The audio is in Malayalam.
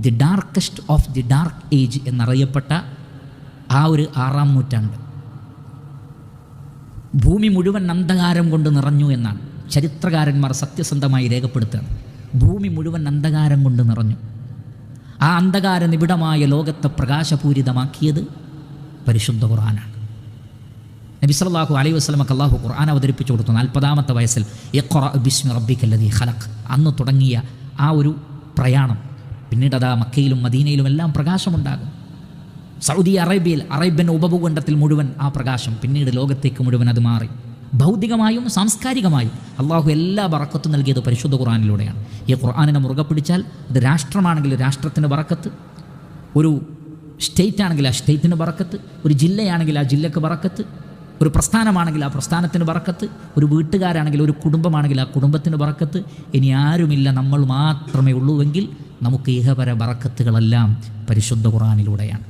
The darkest of the dark age എന്നറിയപ്പെട്ട ആ ഒരു 6-ാം നൂറ്റാണ്ട് ഭൂമി മുഴുവൻ അന്ധകാരം കൊണ്ട് നിറഞ്ഞു എന്നാണ് ചരിത്രകാരന്മാർ സത്യസന്ധമായി രേഖപ്പെടുത്തുകയാണ്. ഭൂമി മുഴുവൻ അന്ധകാരം കൊണ്ട് നിറഞ്ഞു. ആ അന്ധകാര നിബിഡമായ ലോകത്തെ പ്രകാശപൂരിതമാക്കിയത് പരിശുദ്ധ ഖുർആനാണ്. നബി സല്ലല്ലാഹു അലൈഹി വസല്ലമക്ക് അല്ലാഹു ഖുർആൻ അവതരിപ്പിച്ചു കൊടുത്തു 40-ാമത്തെ വയസ്സിൽ ഇഖ്റ ബിസ്മി റബ്ബിക്കല്ലദീ ഖലഖ്. അന്ന് തുടങ്ങിയ ആ ഒരു പ്രയാണം പിന്നീട് അതാ മക്കയിലും മദീനയിലും എല്ലാം പ്രകാശമുണ്ടാകും. സൗദി അറേബ്യൻ ഉപഭൂഖണ്ഡത്തിൽ മുഴുവൻ ആ പ്രകാശം, പിന്നീട് ലോകത്തേക്ക് മുഴുവൻ അത് മാറി. ഭൗതികമായും സാംസ്കാരികമായും അള്ളാഹു എല്ലാ ബറക്കത്തും നൽകിയത് പരിശുദ്ധ ഖുർആനിലൂടെയാണ്. ഈ ഖുർആനിനെ മുറുകെ പിടിച്ചാൽ അത് രാഷ്ട്രമാണെങ്കിൽ രാഷ്ട്രത്തിൻ്റെ ബറക്കത്ത്, ഒരു സ്റ്റേറ്റ് ആണെങ്കിൽ ആ സ്റ്റേറ്റിന് ബറക്കത്ത്, ഒരു ജില്ലയാണെങ്കിൽ ആ ജില്ലക്ക് ബറക്കത്ത്, ഒരു പ്രസ്ഥാനമാണെങ്കിൽ ആ പ്രസ്ഥാനത്തിന് ബറക്കത്ത്, ഒരു വീട്ടുകാരാണെങ്കിൽ ഒരു കുടുംബമാണെങ്കിൽ ആ കുടുംബത്തിന് ബറക്കത്ത്. ഇനി ആരുമില്ല, നമ്മൾ മാത്രമേ ഉള്ളൂവെങ്കിൽ നമുക്ക് ഇഹപര ബറക്കത്തുകളെല്ലാം പരിശുദ്ധ ഖുർആനിലൂടെയാണ്.